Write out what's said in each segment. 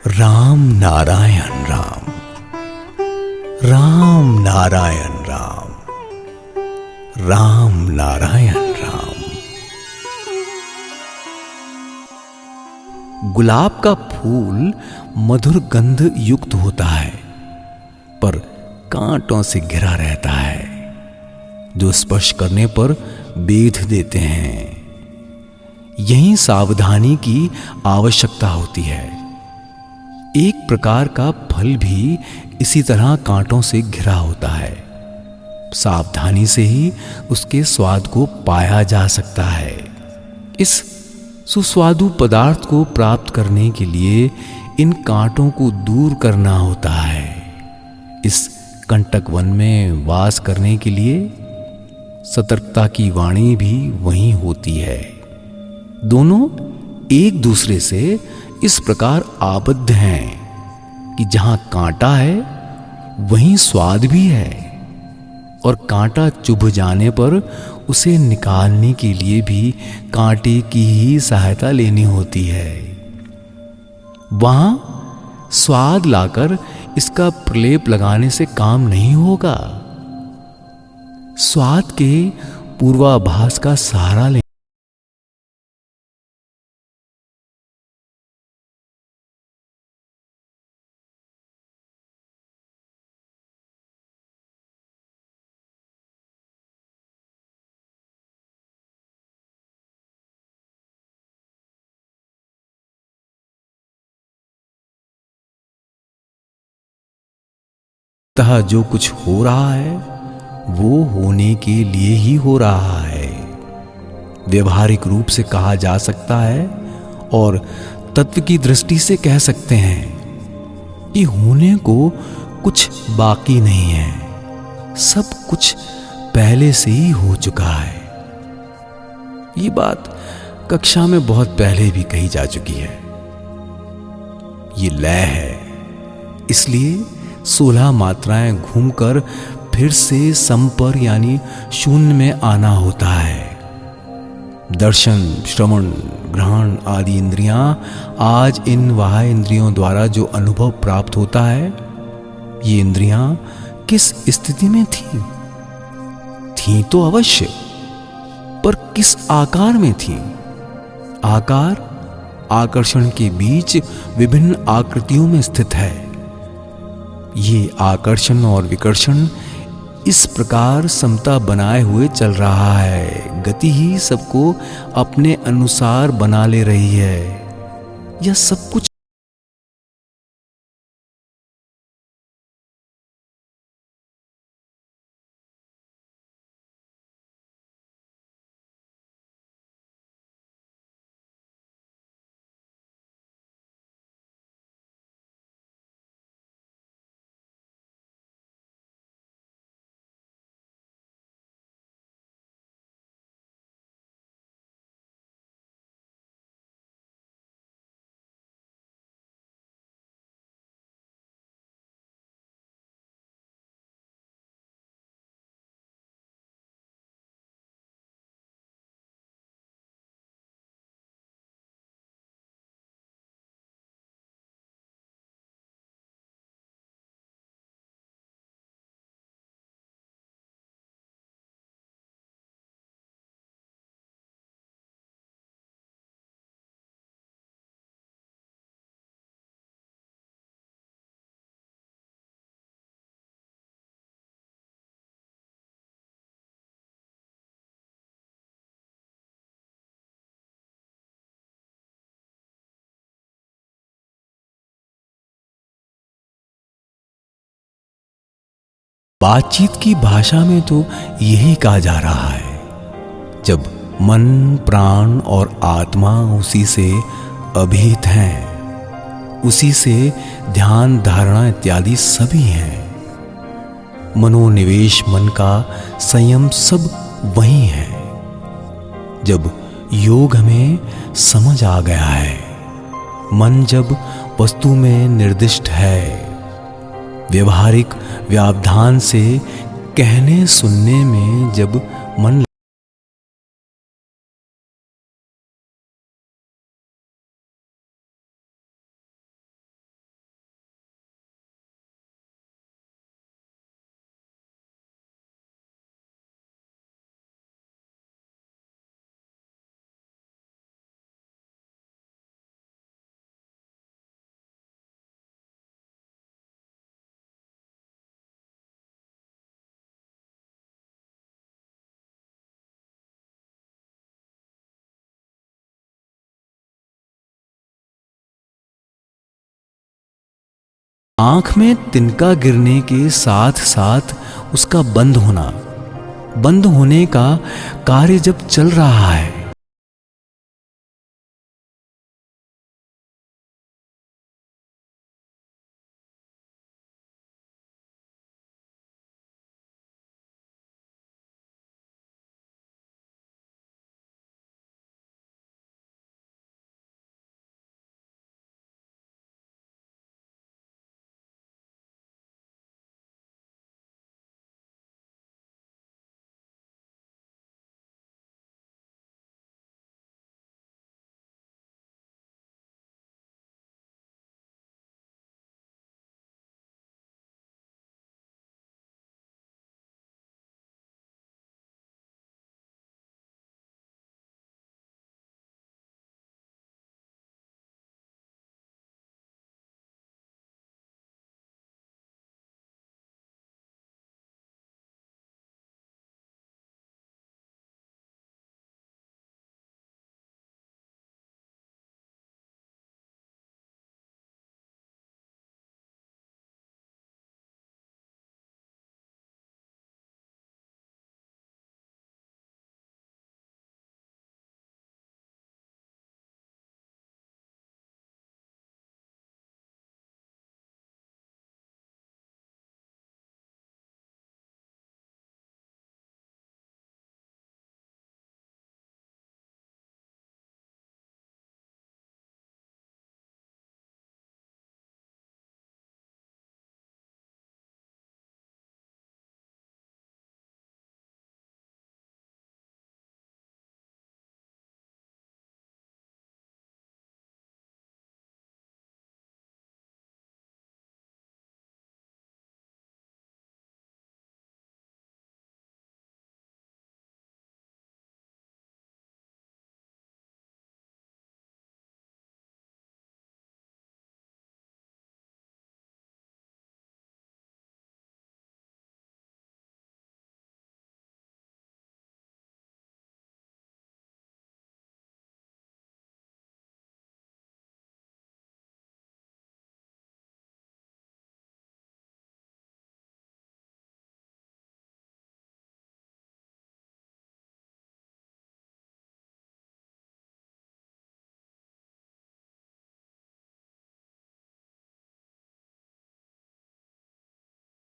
राम नारायण राम, राम नारायण राम, राम नारायण राम। गुलाब का फूल मधुर गंध युक्त होता है, पर कांटों से घिरा रहता है, जो स्पर्श करने पर बेध देते हैं। यही सावधानी की आवश्यकता होती है। एक प्रकार का फल भी इसी तरह कांटों से घिरा होता है। सावधानी से ही उसके स्वाद को पाया जा सकता है। इस सुस्वादु पदार्थ को प्राप्त करने के लिए इन कांटों को दूर करना होता है। इस कंटक वन में वास करने के लिए सतर्कता की वाणी भी वहीं होती है। दोनों एक दूसरे से इस प्रकार आबद्ध हैं कि जहां कांटा है वहीं स्वाद भी है, और कांटा चुभ जाने पर उसे निकालने के लिए भी कांटे की ही सहायता लेनी होती है। वहां स्वाद लाकर इसका प्रलेप लगाने से काम नहीं होगा। स्वाद के पूर्वाभास का सहारा लें। अतः जो कुछ हो रहा है वो होने के लिए ही हो रहा है। व्यवहारिक रूप से कहा जा सकता है और तत्व की दृष्टि से कह सकते हैं कि होने को कुछ बाकी नहीं है, सब कुछ पहले से ही हो चुका है। ये बात कक्षा में बहुत पहले भी कही जा चुकी है। ये लय है, इसलिए 16 मात्राएं घूमकर फिर से सम पर यानी शून्य में आना होता है। दर्शन, श्रवण, ग्रहण आदि इंद्रियां आज इन बाह्य इंद्रियों द्वारा जो अनुभव प्राप्त होता है, ये इंद्रियां किस स्थिति में थी तो अवश्य, पर किस आकार में थी? आकार आकर्षण के बीच विभिन्न आकृतियों में स्थित है। ये आकर्षण और विकर्षण इस प्रकार समता बनाए हुए चल रहा है। गति ही सबको अपने अनुसार बना ले रही है। यह सब कुछ बातचीत की भाषा में तो यही कहा जा रहा है। जब मन, प्राण और आत्मा उसी से अभिहित हैं, उसी से ध्यान, धारणा इत्यादि सभी हैं। मनोनिवेश, मन का संयम सब वही है। जब योग हमें समझ आ गया है, मन जब वस्तु में निर्दिष्ट है, व्यवहारिक व्यावधान से कहने सुनने में जब मन आंख में तिनका गिरने के साथ साथ उसका बंद होने का कार्य जब चल रहा है,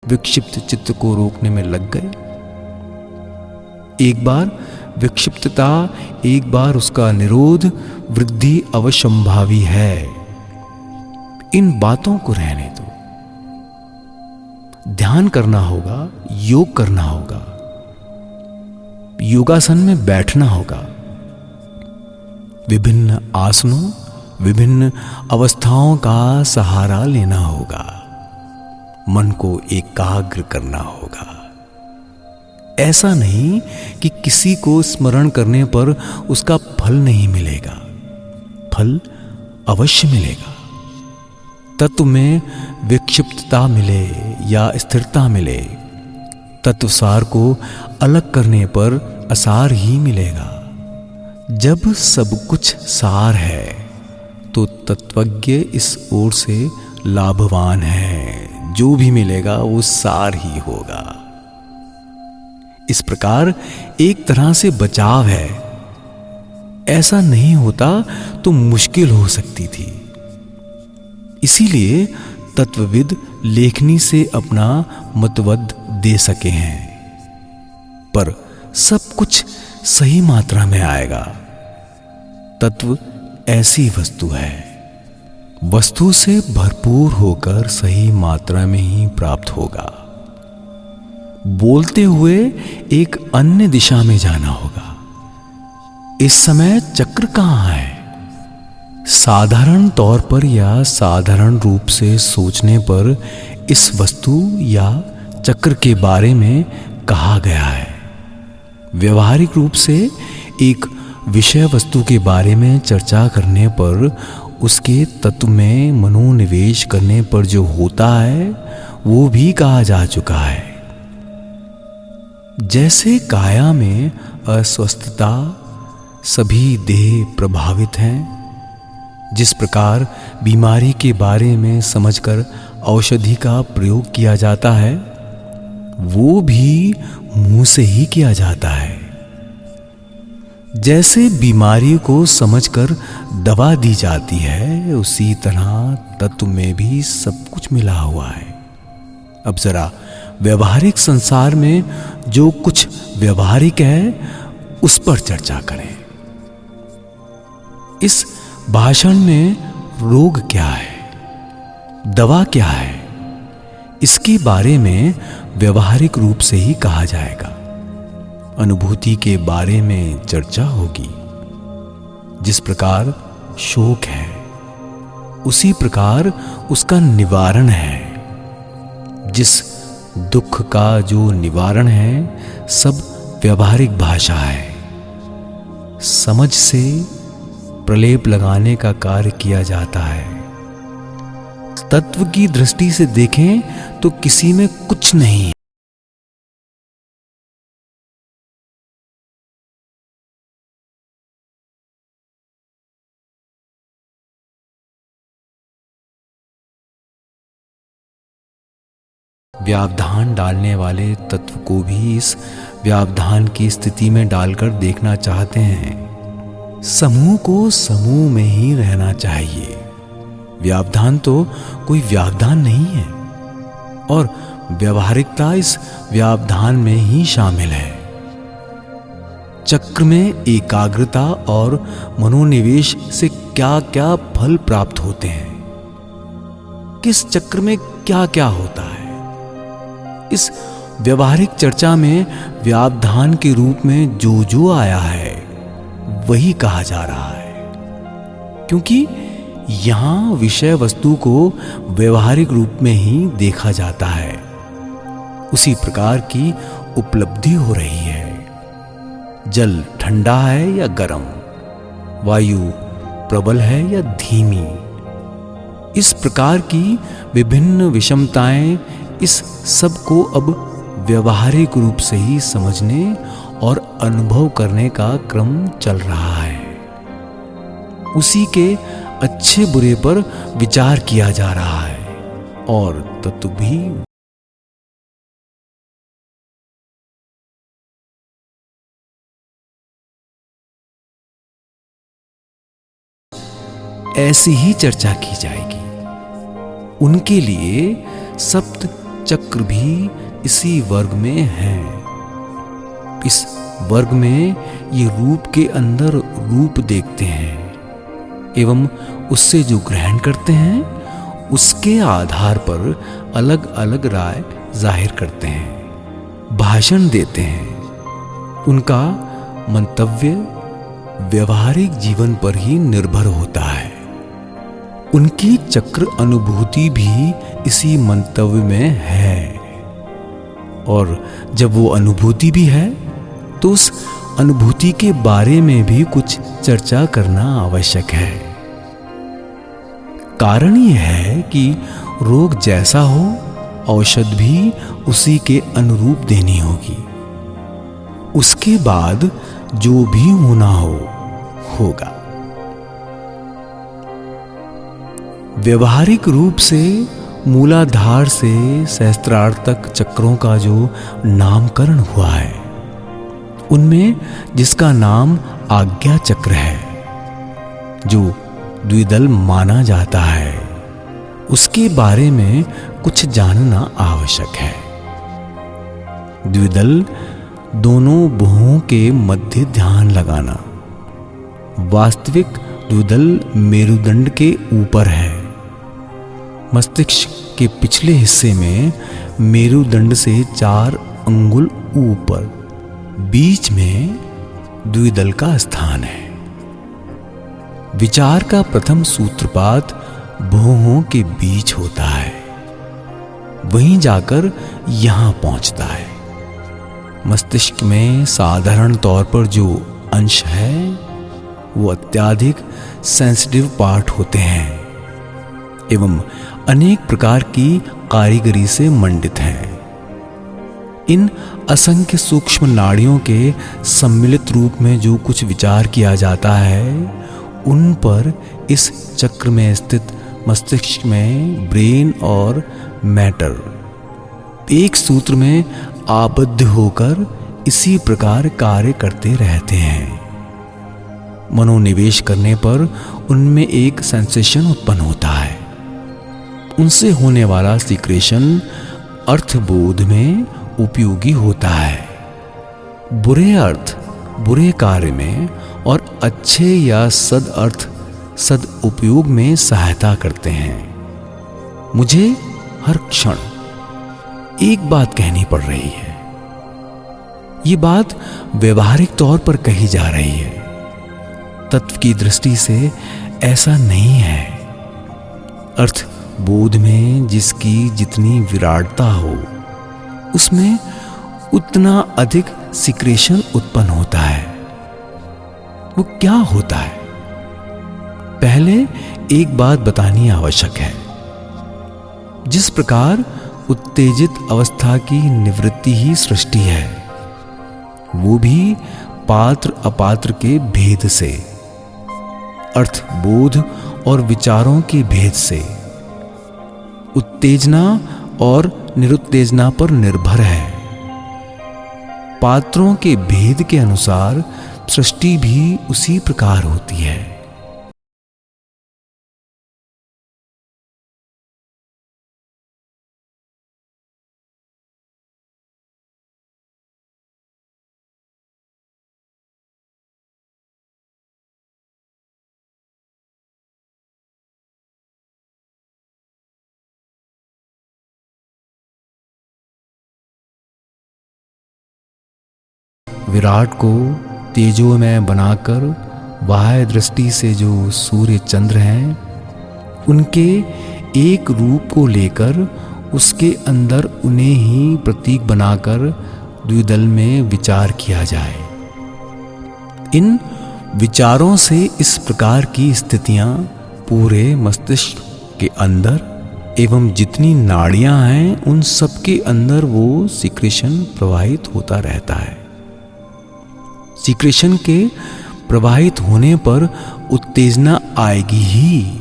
विक्षिप्त चित्त को रोकने में लग गए। एक बार विक्षिप्तता, एक बार उसका निरोध, वृद्धि अवश्यंभावी है। इन बातों को रहने दो। ध्यान करना होगा, योग करना होगा, योगासन में बैठना होगा, विभिन्न आसनों, विभिन्न अवस्थाओं का सहारा लेना होगा, मन को एकाग्र करना होगा। ऐसा नहीं कि किसी को स्मरण करने पर उसका फल नहीं मिलेगा, फल अवश्य मिलेगा। तत्व में विक्षिप्तता मिले या स्थिरता मिले, तत्वसार को अलग करने पर असार ही मिलेगा। जब सब कुछ सार है तो तत्वज्ञ इस ओर से लाभवान है। जो भी मिलेगा वो सार ही होगा। इस प्रकार एक तरह से बचाव है। ऐसा नहीं होता तो मुश्किल हो सकती थी। इसीलिए तत्वविद लेखनी से अपना मतवद दे सके हैं। पर सब कुछ सही मात्रा में आएगा। तत्व ऐसी वस्तु है, वस्तु से भरपूर होकर सही मात्रा में ही प्राप्त होगा। बोलते हुए एक अन्य दिशा में जाना होगा। इस समय चक्र कहां है? साधारण तौर पर या साधारण रूप से सोचने पर इस वस्तु या चक्र के बारे में कहा गया है। व्यवहारिक रूप से एक विषय वस्तु के बारे में चर्चा करने पर उसके तत्व में मनोनिवेश करने पर जो होता है वो भी कहा जा चुका है। जैसे काया में अस्वस्थता, सभी देह प्रभावित हैं, जिस प्रकार बीमारी के बारे में समझकर औषधि का प्रयोग किया जाता है, वो भी मुंह से ही किया जाता है। जैसे बीमारी को समझकर दवा दी जाती है, उसी तरह तत्व में भी सब कुछ मिला हुआ है। अब जरा व्यवहारिक संसार में जो कुछ व्यवहारिक है उस पर चर्चा करें। इस भाषण में रोग क्या है, दवा क्या है, इसके बारे में व्यवहारिक रूप से ही कहा जाएगा। अनुभूति के बारे में चर्चा होगी। जिस प्रकार शोक है, उसी प्रकार उसका निवारण है। जिस दुख का जो निवारण है, सब व्यवहारिक भाषा है। समझ से प्रलेप लगाने का कार्य किया जाता है। तत्व की दृष्टि से देखें तो किसी में कुछ नहीं है। व्यावधान डालने वाले तत्व को भी इस व्यावधान की स्थिति में डालकर देखना चाहते हैं। समूह को समूह में ही रहना चाहिए। व्यावधान तो कोई व्यावधान नहीं है और व्यवहारिकता इस व्यावधान में ही शामिल है। चक्र में एकाग्रता और मनोनिवेश से क्या क्या फल प्राप्त होते हैं, किस चक्र में क्या क्या होता है, इस व्यवहारिक चर्चा में व्यावधान के रूप में जो जो आया है वही कहा जा रहा है। क्योंकि यहां विषय वस्तु को व्यवहारिक रूप में ही देखा जाता है। उसी प्रकार की उपलब्धि हो रही है। जल ठंडा है या गर्म, वायु प्रबल है या धीमी, इस प्रकार की विभिन्न विषमताएं, इस सब को अब व्यवहारिक रूप से ही समझने और अनुभव करने का क्रम चल रहा है। उसी के अच्छे बुरे पर विचार किया जा रहा है और तत्व भी ऐसी ही चर्चा की जाएगी। उनके लिए सप्त चक्र भी इसी वर्ग में हैं। इस वर्ग में ये रूप के अंदर रूप देखते हैं एवं उससे जो ग्रहण करते हैं उसके आधार पर अलग अलग राय जाहिर करते हैं, भाषण देते हैं। उनका मंतव्य व्यवहारिक जीवन पर ही निर्भर होता है। उनकी चक्र अनुभूति भी इसी मंतव्य में है और जब वो अनुभूति भी है तो उस अनुभूति के बारे में भी कुछ चर्चा करना आवश्यक है। कारण यह है कि रोग जैसा हो, औषध भी उसी के अनुरूप देनी होगी। उसके बाद जो भी होना हो होगा। व्यवहारिक रूप से मूलाधार से सहस्त्रार्थ तक चक्रों का जो नामकरण हुआ है, उनमें जिसका नाम आज्ञा चक्र है, जो द्विदल माना जाता है, उसके बारे में कुछ जानना आवश्यक है। द्विदल दोनों भुवों के मध्य ध्यान लगाना। वास्तविक द्विदल मेरुदंड के ऊपर है। मस्तिष्क के पिछले हिस्से में मेरुदंड से 4 अंगुल ऊपर बीच में द्विदल का स्थान है। विचार का प्रथम सूत्रपात भुवों के बीच होता है, वहीं जाकर यहां पहुंचता है। मस्तिष्क में साधारण तौर पर जो अंश है वो अत्यधिक सेंसिटिव पार्ट होते हैं एवं अनेक प्रकार की कारीगरी से मंडित हैं। इन असंख्य सूक्ष्म नाड़ियों के सम्मिलित रूप में जो कुछ विचार किया जाता है, उन पर इस चक्र में स्थित मस्तिष्क में ब्रेन और मैटर एक सूत्र में आबद्ध होकर इसी प्रकार कार्य करते रहते हैं। मनोनिवेश करने पर उनमें एक सेंसेशन उत्पन्न होता है। उनसे होने वाला सीक्रेशन अर्थबोध में उपयोगी होता है। बुरे अर्थ बुरे कार्य में और अच्छे या सद अर्थ सद उपयोग में सहायता करते हैं। मुझे हर क्षण एक बात कहनी पड़ रही है। ये बात व्यवहारिक तौर पर कही जा रही है। तत्व की दृष्टि से ऐसा नहीं है। अर्थ बोध में जिसकी जितनी विराटता हो उसमें उतना अधिक सीक्रेशन उत्पन्न होता है। वो क्या होता है? पहले एक बात बतानी आवश्यक है। जिस प्रकार उत्तेजित अवस्था की निवृत्ति ही सृष्टि है, वो भी पात्र अपात्र के भेद से, अर्थ बोध और विचारों के भेद से, उत्तेजना और निरुत्तेजना पर निर्भर है। पात्रों के भेद के अनुसार सृष्टि भी उसी प्रकार होती है। विराट को तेजोमय बनाकर बाह्य दृष्टि से जो सूर्य चंद्र हैं, उनके एक रूप को लेकर उसके अंदर उन्हें ही प्रतीक बनाकर द्विदल में विचार किया जाए। इन विचारों से इस प्रकार की स्थितियां पूरे मस्तिष्क के अंदर एवं जितनी नाड़ियां हैं उन सब के अंदर वो सीक्रेशन प्रवाहित होता रहता है। सीक्रेशन के प्रवाहित होने पर उत्तेजना आएगी ही।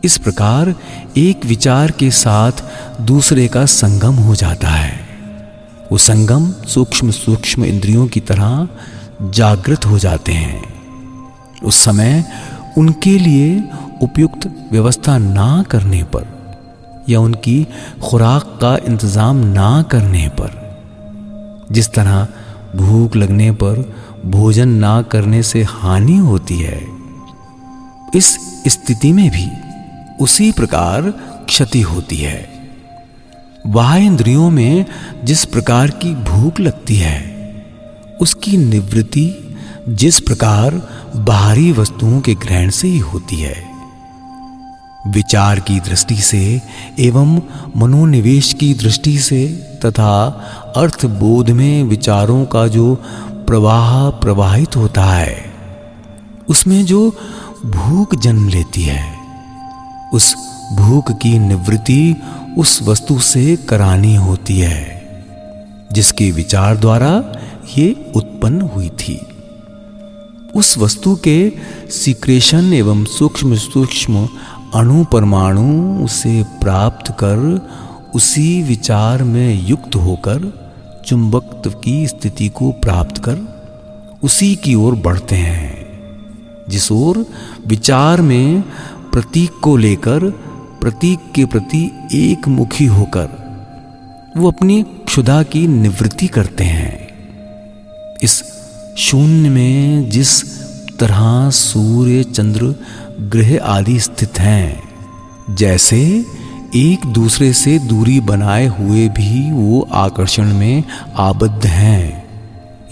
इस प्रकार एक विचार के साथ दूसरे का संगम हो जाता है। वो संगम सूक्ष्म सूक्ष्म इंद्रियों की तरह जागृत हो जाते हैं। उस समय उनके लिए उपयुक्त व्यवस्था ना करने पर या उनकी खुराक का इंतजाम ना करने पर, जिस तरह भूख लगने पर भोजन ना करने से हानि होती है, इस स्थिति में भी उसी प्रकार क्षति होती है। बाह्य इंद्रियों में जिस प्रकार की भूख लगती है, उसकी निवृत्ति जिस प्रकार बाहरी वस्तुओं के ग्रहण से ही होती है। विचार की दृष्टि से एवं मनोनिवेश की दृष्टि से तथा अर्थबोध में विचारों का जो प्रवाह प्रवाहित होता है, उसमें जो भूख जन्म लेती है, उस भूख की निवृत्ति उस वस्तु से करानी होती है जिसके विचार द्वारा ये उत्पन्न हुई थी। उस वस्तु के सीक्रेशन एवं सूक्ष्म सूक्ष्म अणु परमाणु उसे प्राप्त कर उसी विचार में युक्त होकर चुंबकत्व की स्थिति को प्राप्त कर उसी की ओर बढ़ते हैं, जिस ओर विचार में प्रतीक को लेकर प्रतीक के प्रति एक मुखी होकर वो अपनी क्षुधा की निवृत्ति करते हैं। इस शून्य में जिस तरह सूर्य चंद्र ग्रह आदि स्थित हैं, जैसे एक दूसरे से दूरी बनाए हुए भी वो आकर्षण में आबद्ध हैं,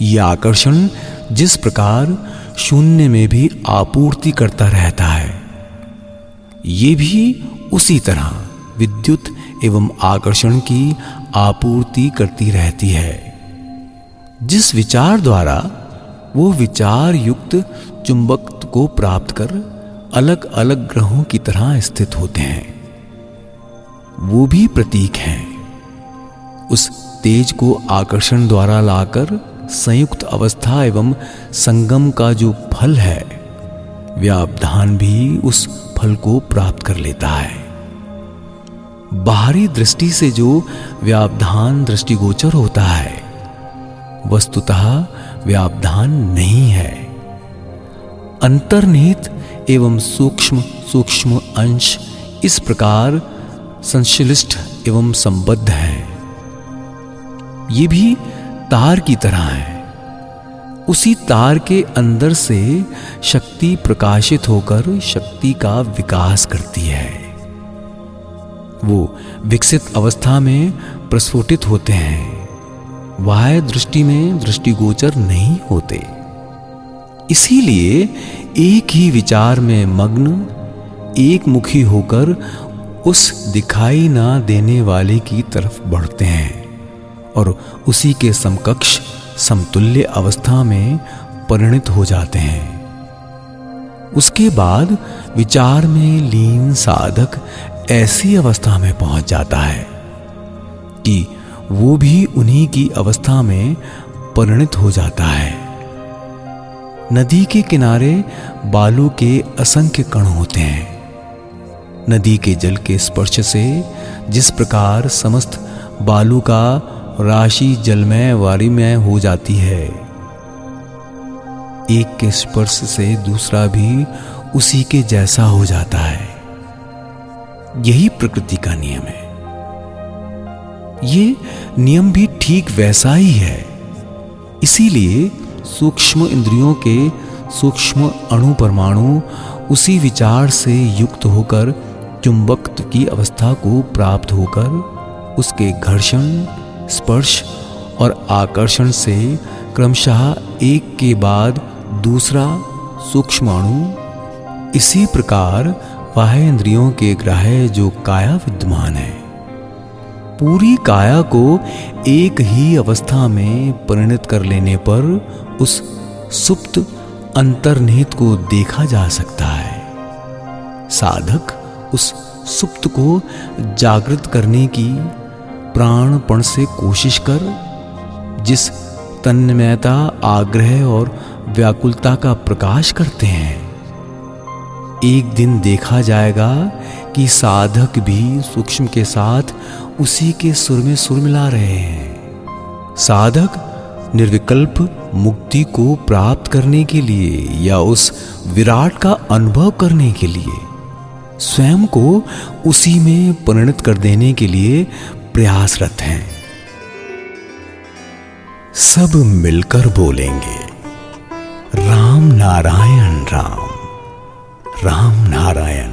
ये आकर्षण जिस प्रकार शून्य में भी आपूर्ति करता रहता है, ये भी उसी तरह विद्युत एवं आकर्षण की आपूर्ति करती रहती है। जिस विचार द्वारा वो विचार युक्त चुंबकत्व को प्राप्त कर अलग अलग ग्रहों की तरह स्थित होते हैं, वो भी प्रतीक हैं। उस तेज को आकर्षण द्वारा लाकर संयुक्त अवस्था एवं संगम का जो फल है, व्यावधान भी उस फल को प्राप्त कर लेता है। बाहरी दृष्टि से जो व्यावधान दृष्टिगोचर होता है, वस्तुतः व्यावधान नहीं है। अंतर्निहित एवं सूक्ष्म सूक्ष्म अंश इस प्रकार संश्लिष्ट एवं संबद्ध है। ये भी तार की तरह है। उसी तार के अंदर से शक्ति प्रकाशित होकर शक्ति का विकास करती है। वो विकसित अवस्था में प्रस्फुटित होते हैं, बाह्य दृष्टि में दृष्टिगोचर नहीं होते। इसीलिए एक ही विचार में मग्न एक मुखी होकर उस दिखाई ना देने वाले की तरफ बढ़ते हैं और उसी के समकक्ष समतुल्य अवस्था में परिणत हो जाते हैं। उसके बाद विचार में लीन साधक ऐसी अवस्था में पहुंच जाता है कि वो भी उन्हीं की अवस्था में परिणत हो जाता है। नदी के किनारे बालू के असंख्य कण होते हैं। नदी के जल के स्पर्श से जिस प्रकार समस्त बालू का राशि जलमय वारिमय हो जाती है, एक के स्पर्श से दूसरा भी उसी के जैसा हो जाता है। यही प्रकृति का नियम है। ये नियम भी ठीक वैसा ही है। इसीलिए सूक्ष्म इंद्रियों के सूक्ष्म अणु परमाणु उसी विचार से युक्त होकर चुंबकत्व की अवस्था को प्राप्त होकर उसके घर्षण, स्पर्श और आकर्षण से क्रमशः एक के बाद दूसरा सूक्ष्म अणु, इसी प्रकार बाह्य इंद्रियों के ग्राह्य जो काया विद्यमान है, पूरी काया को एक ही अवस्था में परिणत कर लेने पर उस सुप्त अंतर्निहित को देखा जा सकता है। साधक उस सुप्त को जागृत करने की प्राणपण से कोशिश कर जिस तन्मयता, आग्रह और व्याकुलता का प्रकाश करते हैं, एक दिन देखा जाएगा कि साधक भी सूक्ष्म के साथ उसी के सुर में सुर मिला रहे हैं। साधक निर्विकल्प मुक्ति को प्राप्त करने के लिए या उस विराट का अनुभव करने के लिए स्वयं को उसी में परिणत कर देने के लिए प्रयासरत हैं। सब मिलकर बोलेंगे राम नारायण राम, राम नारायण